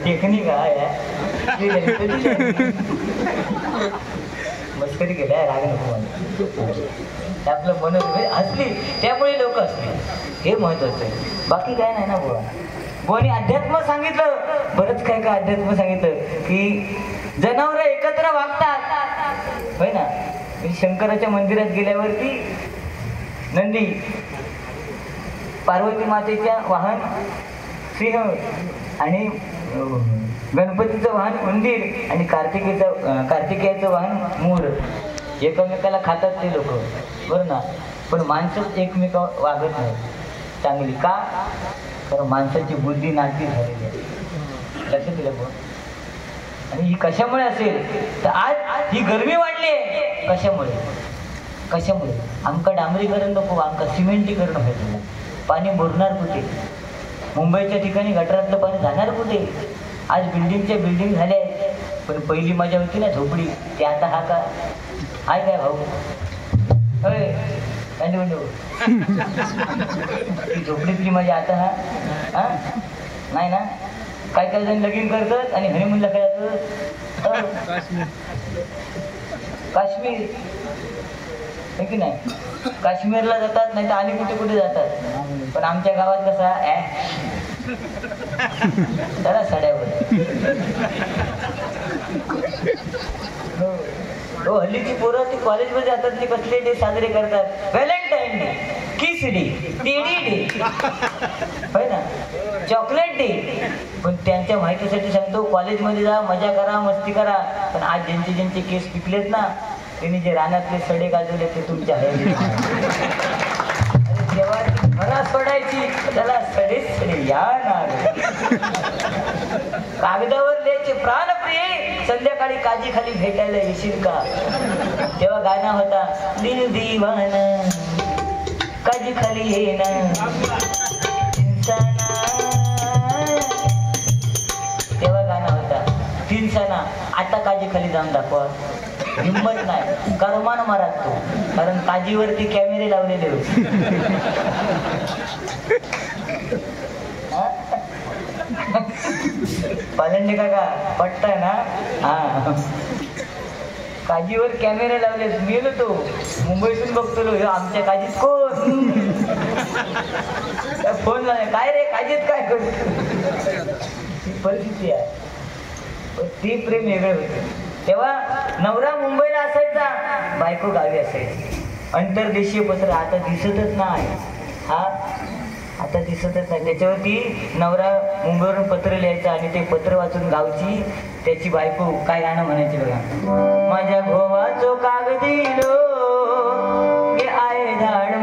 Technique आहे मस्करी केल्या राग नको आपलं मन हसली त्यामुळे लोक हसली हे महत्वाचं आहे बाकी काय नाही ना बुवा बुवानी अध्यात्म सांगितलं बरंच काय काय अध्यात्म सांगितलं की जनावर एकत्र वागतात होय ना शंकराच्या मंदिरात गेल्यावरती नंदी पार्वती मातेच्या वाहन सिंह आणि गणपतीचं वाहन उंदीर आणि कार्तिकेयाचं वाहन मोर एकमेकाला खातात ते लोक बरं ना पण माणसंच एकमेका वागत नाही चांगली का कारण माणसाची बुद्धी नाटी झालेली आहे लक्षात दिलं बघ आणि ही कशामुळे असेल तर आज ही गरमी वाढली आहे कशामुळे आमका डांबरीकरण नको आमका सिमेंटीकरण व्हायचं पाणी बुरणार कुठे मुंबईच्या ठिकाणी गटारातलं पाणी जाणार कुठे आज बिल्डिंगच्या बिल्डिंग झाल्या आहेत पण पहिली मजा होती ना झोपडी ती आता हा का आहे काय भाऊ होय ती झोपडीतली मजा आता हा नाही ना काय काय जण लगीन करतात आणि हनीमूनला काय जातं काश्मीर हे की नाही काश्मीरला जातात नाही तर आणि कुठे कुठे जातात पण आमच्या गावात कसा जरा सड्यावर हो हल्लीची पोरं ती कॉलेजमध्ये जातात ती कसले डे साजरे करतात व्हॅलेंटाईन डे किस डे टेडी डे होय ना चॉकलेट डे पण त्यांच्या माहितीसाठी सांगतो कॉलेजमध्ये जा मजा करा मस्ती करा पण आज ज्यांचे केस पिकलेत ना त्यांनी जे रानातले सडे गाजवले ते तुमच्या जेव्हा घरा सोडायची त्याला सडे या ना कागदावर द्यायचे प्राणप्रिय संध्याकाळी काजी खाली भेटायला येशील का तेव्हा गाणं होता दिल दिवाना काजी खाली ये ना तेव्हा गाणं होता तिनसाना आता काजी खाली जाऊन दाखवा हिंमत नाही करमान मारत तो कारण काजीवरती कॅमेरे लावलेले होते पालंडे काका पट्टाय ना हा काजीवर कॅमेरे लावले गेलो तो मुंबईतून बघतो आमच्या काजीत कोण फोन लावले काय रे काजीत काय करतो परिस्थिती आहे ती प्रेम वेगळे होते तेव्हा नवरा मुंबईला असायचा बायको गावी असायची अंतर्देशीय पत्र आता दिसतच नाही हा आता दिसतच नाही त्याच्यावरती नवरा मुंबईवरून पत्र लिहायचं आणि ते पत्र वाचून गावची त्याची बायको काय गाणं म्हणायची बघा माझ्या गोवाचो कागदीलो हे आहे झाड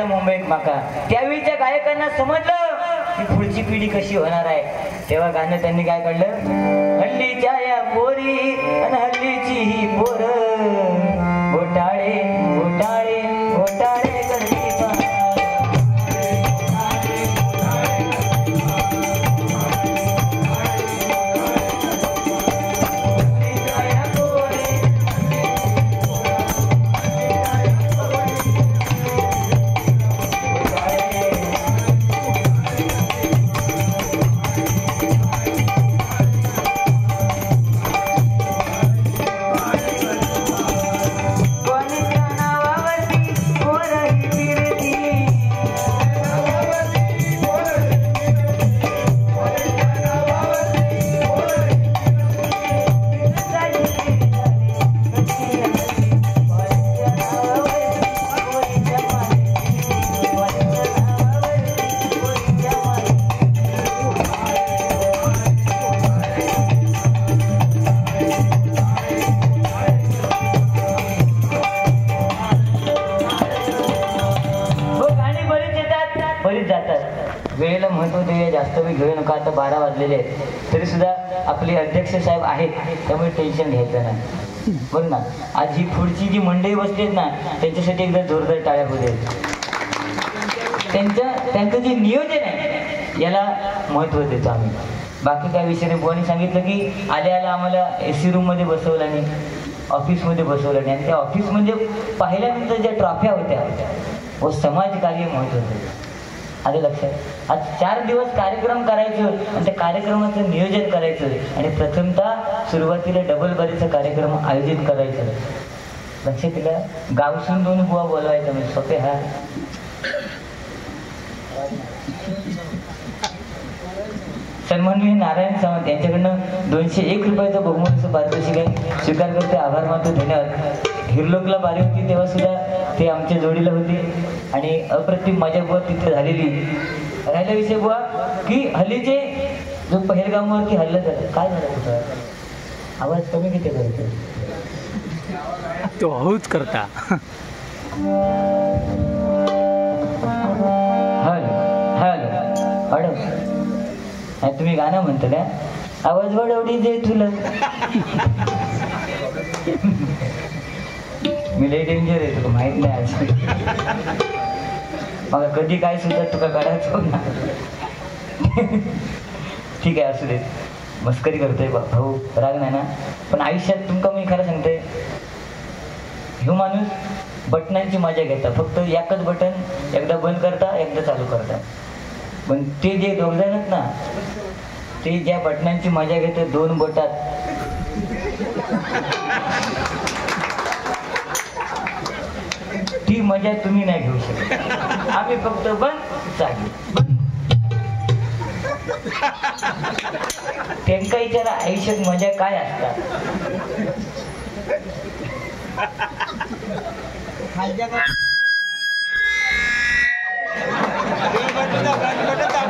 मुंबईत माझा त्यावेळीच्या गायकांना समजलं की पुढची पिढी कशी होणार आहे तेव्हा गाणं त्यांनी काय काढलं हल्लीच्या या पोरी आणि हल्लीची ही पोर घोटाळे घोटाळे घोटाळे आता 12 वाजलेले आहेत तरी सुद्धा आपले अध्यक्ष साहेब आहेत, त्यामुळे टेन्शन घ्यायचं नाही. बघ ना, आज ही पुढची जी मंडळी बसली ना त्यांच्यासाठी एकदा जोरदार टाळ्या होऊ दे. त्यांचं जे नियोजन आहे याला महत्त्व देतो आम्ही. बाकी काय विषय नाही. बुवानी सांगितलं की आल्या आम्हाला AC रूममध्ये बसवलं आणि ऑफिसमध्ये बसवलं आणि त्या ऑफिस म्हणजे पाहिल्यानंतर ज्या ट्रॉफ्या होत्या व समाजकार्य महत्त्वाचं आलं लक्षात. आज 4 दिवस कार्यक्रम करायचं आणि त्या कार्यक्रमाचं नियोजन करायचं आणि प्रथमतः सुरुवातीला डबल बारीचा कार्यक्रम आयोजित करायचं. लक्षात दिलं. गावसून 2 बुवा बोलवायचं म्हणजे सोपे. हा सन्माननीय नारायण सावंत यांच्याकडनं 201 रुपयाचं बहुमूल्य पारितोषिक आहे, स्वीकार करते. आभार मानतो. धन्यवाद. हिरलोकला बारी होती तेव्हा सुद्धा ते आमच्या जोडीला होते आणि अप्रतिम मजा बुवा तिथे झालेली. राहिला विषय बुवा की हल्लीचे जो पहेलगामवरती हल्ला झाला, काय झालं होतं? आवाज कमी किती करतो तो हळूच करता. तुम्ही गाणं म्हणता का? आवाज वडवडी दे तुला. मी लई डेंजर आहे, तुला माहित नाही. आज मग कधी काय सुद्धा तुका काढायचं ना. ठीक आहे, असू दे. मस्करी करतोय भाऊ, राग नाही ना. पण आयुष्यात तुमका मी खरं सांगते, ह्यो माणूस बटनांची मजा घेता. फक्त एकच बटन एकदा बंद करता एकदा चालू करता. पण ते जे दोघ जण आहेत ना, ते ज्या बटनांची मजा घेते 2 बोटात, ती मजा तुम्ही नाही घेऊ शकत. आम्ही फक्त बंद चालू. त्यांका विचारा आयुष्यात मजा काय असतात.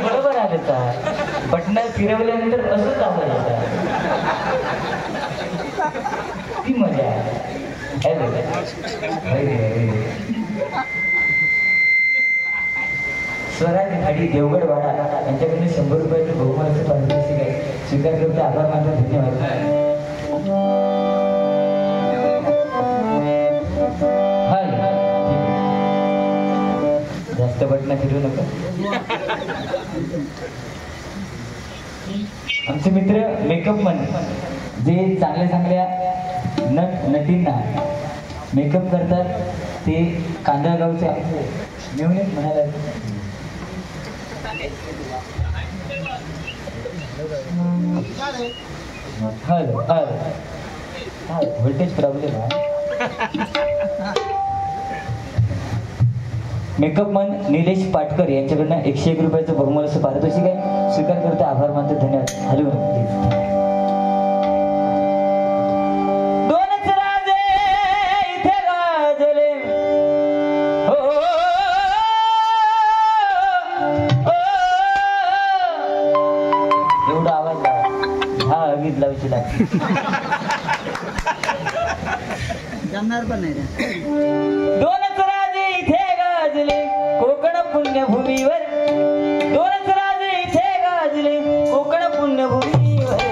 बरोबर आहे का? बटन फिरवल्यानंतर असंच आवाज येतात. ती मजा आहे. स्वराज खाडी देवगड वाडा यांच्याकडून 100 रुपयाचं बहुमानाचं पारितोषिक आहे, स्वीकार करते. आभार मानतो. धन्यवाद. जास्त बटन फिरवू नका. आमचे मित्र मेकअप मन जे चांगल्या नटींना मेकअप करतात ते कांदळगावचे मिळून म्हणाला. व्होल्टेज प्रॉब्लेम आहे. मेकअप मन निलेश पाटकर यांच्याकडनं 101 रुपयाचं बहुमूल्य पारितोषिक आहे, स्वीकार करते. आभार मानतो. धन्यवाद. हॅलो. एवढा आवाज हा गीत लावची जमणार पण नाही. 2च राजे इथे गाजले कोकण पुण्यभूमीवर. 2च राजे इथे गाजले कोकण पुण्यभूमीवर.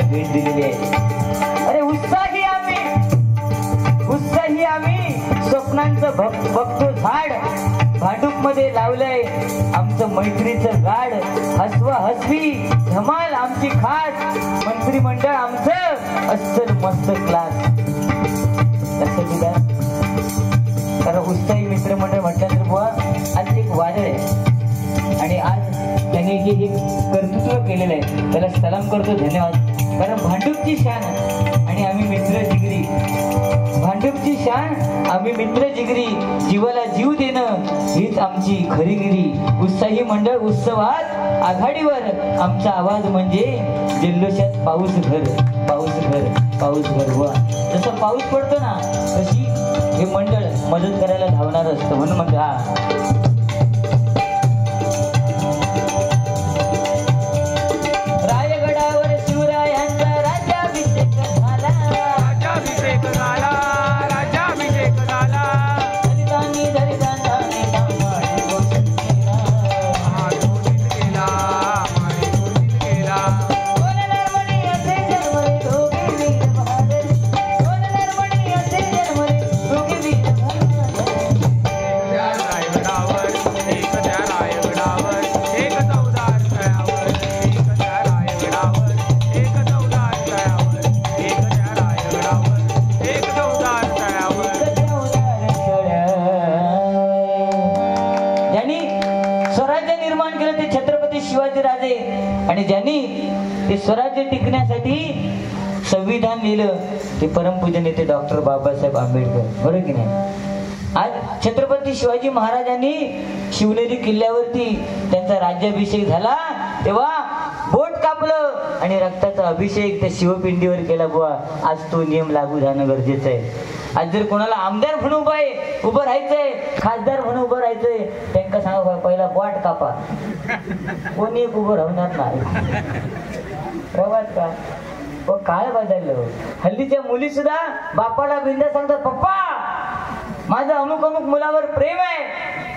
भेट दिलेली आहे. अरे उत्साही आम्ही स्वप्नांचं बघतो झाड. भांडूप मध्ये लावलंय आमचं मैत्रीचं गाड. हसवा हसवी धमाल आमची खास. मंत्रिमंडळ आमचं अस्सल मस्त क्लास. लक्षात दिलं. कारण उत्साही मित्रमंडळ म्हटल्यानंतर बुवा आज एक वादळ आहे आणि आज त्यांनी जे हे कर्तृत्व केलेलं आहे त्याला सलाम करतो, धन्यवाद. कारण भांडूपची शान आणि आम्ही मित्र जिगरी, भांडूपची शान आम्ही मित्र जिगरी, जीवाला जीव देणं हीच आमची खरीगिरी. उत्साही मंडळ उत्सवात आघाडीवर, आमचा आवाज म्हणजे जल्लोषात पाऊस घर, पाऊस घर, पाऊस घर. वा जसं पाऊस पडतो ना तशी हे मंडळ मदत करायला धावणार असतं. म्हणून मग रायगडावर शिवरायांचा राज्याभिषेक झाला, राज्याभिषेक झाला, राज्याभिषेक झाला. दलितांनी दलितांनी सांभाळी घोषित केला, घोषित केला, घोषित केला. कोण नरमणी असे जन्मले दोघे वीर बहादर, कोण नरमणी असे जन्मले दोघे वीर बहादर. रायगडावर एक त्या रायगडावर एक चौदार तळ्यावर, एक त्या रायगडावर एक चौदार तळ्यावर, एक त्या रायगडावर एक चौदार तळ्यावर. ज्यांनी स्वराज्य निर्माण केलं ते छत्रपती शिवाजी राजे, आणि ज्यांनी ते स्वराज्य टिकण्यासाठी संविधान लिहिलं ते परमपूजनीय ते डॉक्टर बाबासाहेब आंबेडकर. बरोबर की नाही? आज छत्रपती शिवाजी महाराजांनी शिवनेरी किल्ल्यावरती त्यांचा राज्याभिषेक झाला तेव्हा बोट कापलं आणि रक्ताचा अभिषेक त्या शिवपिंडीवर केला. बुवा आज तो नियम लागू जाणं गरजेचं आहे. आज जर कोणाला आमदार म्हणून उभं राहायचंय, खासदार म्हणून उभं राहायचंय, त्यांना सांगा पहिला बोट कापा. कोणी एक उभं राहणार नाही. प्रवास का हो, काळ बदललं. हल्लीच्या मुली सुद्धा बापाला बिंदा सांगतात, पप्पा माझं अमुक अमुक मुलावर प्रेम आहे,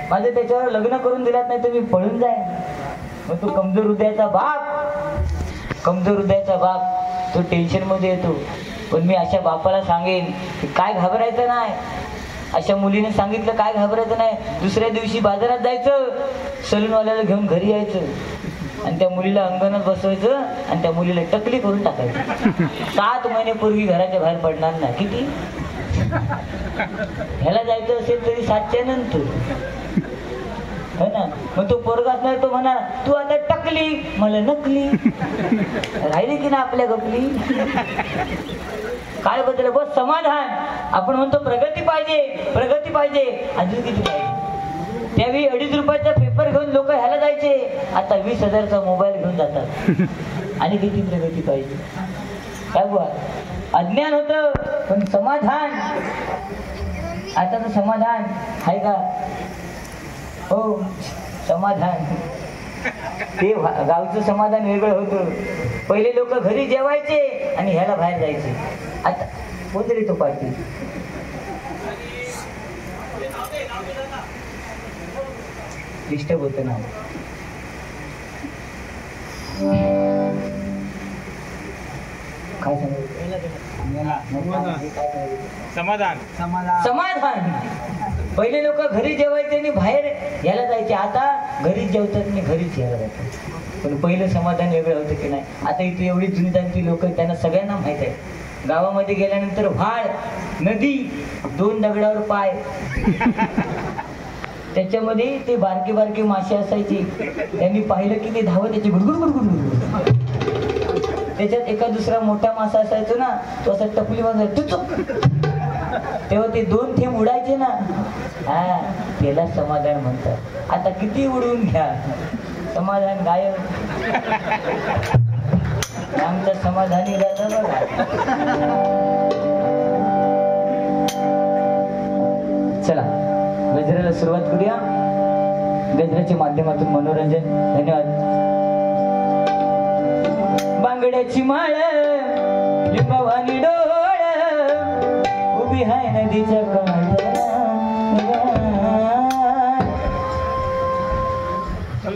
माझं त्याच्यावर लग्न करून दिलात नाही तुम्ही पळून जाय. मग तो कमजोर हृदयाचा बाप, कमजोर हृदयाचा बाप तो टेन्शन मध्ये येतो. पण मी अशा बापाला सांगेन की काय घाबरायचं नाही. अशा मुलीने सांगितलं काय घाबरायचं नाही. दुसऱ्या दिवशी बाजारात जायचं, सलूनवाल्याला घेऊन घरी यायचं आणि त्या मुलीला अंगणात बसवायचं आणि त्या मुलीला टकली करून टाकायचं. 7 महिन्यापूर्वी घराच्या बाहेर पडणार नाही. किती ह्याला जायचं असेल तरी 7च्या नंतर, है ना? मग तो पोरगा असणार तो म्हणा तू आता टकली मला नकली, राहिली की ना आपल्या गपली. काय बदल बस समाधान. आपण म्हणतो प्रगती पाहिजे, प्रगती पाहिजे, अजून किती पाहिजे. त्यावेळी 2.5 रुपयाचा पेपर घेऊन लोक ह्याला जायचे, आता 20,000चा मोबाईल घेऊन जातात. आणि किती प्रगती पाहिजे. काय बुवा अज्ञान होतं पण समाधान. आता तर समाधान आहे का हो? समाधान ते गावचं समाधान वेगळं होतं. पहिले लोक घरी जेवायचे आणि ह्याला बाहेर जायचे. आता कोणतरी तो पार्टी डिस्टर्ब होत ना. काय समाधान, समाधान. पहिले लोक घरी जेवायचे आणि बाहेर यायला जायचे. आता घरीच जेवतात आणि घरीच यायला जातात. पण पहिलं समाधान वेगळं होतं की नाही. आता इथे एवढी जुनीदांची लोक त्यांना सगळ्यांना माहित आहे. गावामध्ये गेल्यानंतर व्हाळ, नदी, 2 दगडावर पाय, त्याच्यामध्ये ते बारकी बारकी मासे असायची. त्यांनी पाहिलं की ते धावत त्याची गुडगुड गुडगुड गुडगुड. त्याच्यात एका दुसरा मोठा मासा असायचो ना, तो असा टपली मध्ये तेव्हा ते 2 थेंब उडायचे ना, हा त्याला समाधान म्हणतात. आता किती उडवून घ्या समाधान गायब. आमचं समाधानी राहतं बघा. चला गजराला सुरुवात करूया. गजराच्या माध्यमातून मनोरंजन. धन्यवाद. बांगड्याची माळ लिंबावानी डोळ उभी हाय नदीच्या काठावर.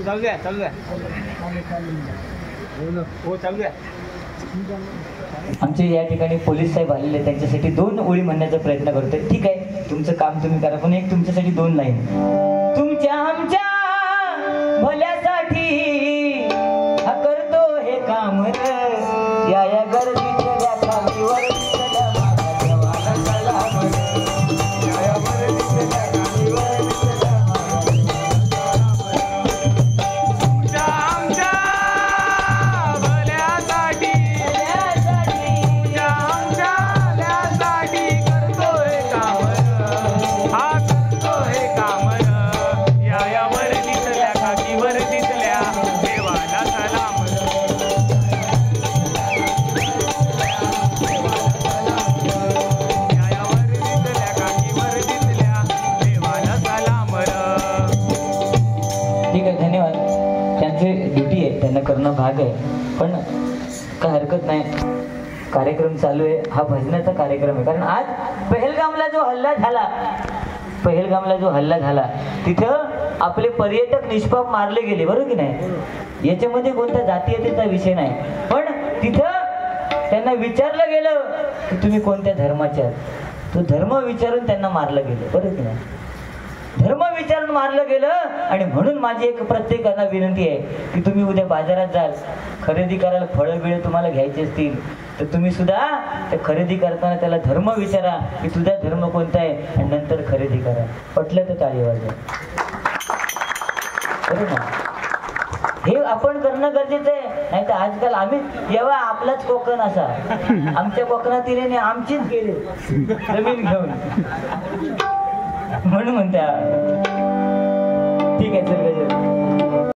चालू द्या, चालू द्या. हो चालू द्या. आमचे या ठिकाणी पोलीस साहेब आलेले, त्यांच्यासाठी 2 ओळी म्हणण्याचा प्रयत्न करतोय. ठीक आहे, तुमचं काम तुम्ही करा, पण एक तुमच्यासाठी 2 लाईन. तुमच्या आमच्या भल्यासाठी हा करतो हे काम या या गर्दीच्या खालीवर धन्यवाद. त्यांची ड्युटी आहे, त्यांना करणं भाग आहे, पण काय हरकत नाही. कार्यक्रम चालू आहे, हा भजनाचा कार्यक्रम आहे. कारण आज पहलगामला जो हल्ला झाला तिथं आपले पर्यटक निष्पाप मारले गेले, बरोबर की नाही. याच्यामध्ये कोणत्या जातीयतेचा विषय नाही, पण तिथं त्यांना विचारलं गेलं की तुम्ही कोणत्या धर्माचे आहात. तो धर्म विचारून त्यांना मारलं गेलं, बरोबर की नाही. धर्म विचारून मारलं गेलं. आणि म्हणून माझी एक प्रत्येकाला विनंती आहे की तुम्ही उद्या बाजारात जाल, खरेदी करायला फळं बिळं तुम्हाला घ्यायचे असतील तर तुम्ही सुद्धा ते खरेदी करताना त्याला धर्म विचारा की तुझा धर्म कोणता आहे, आणि नंतर खरेदी करा. पटलं तर टाळी वाजवा, बरोबर ना. हे आपण करणं गरजेचं आहे. नाही तर आजकाल आम्ही एव्हा आपलाच कोकण असा, आमच्या कोकणातील आमचीच गेले जमीन घेऊन, म्हणून म्हणत्या ठीक आहे चल गजर.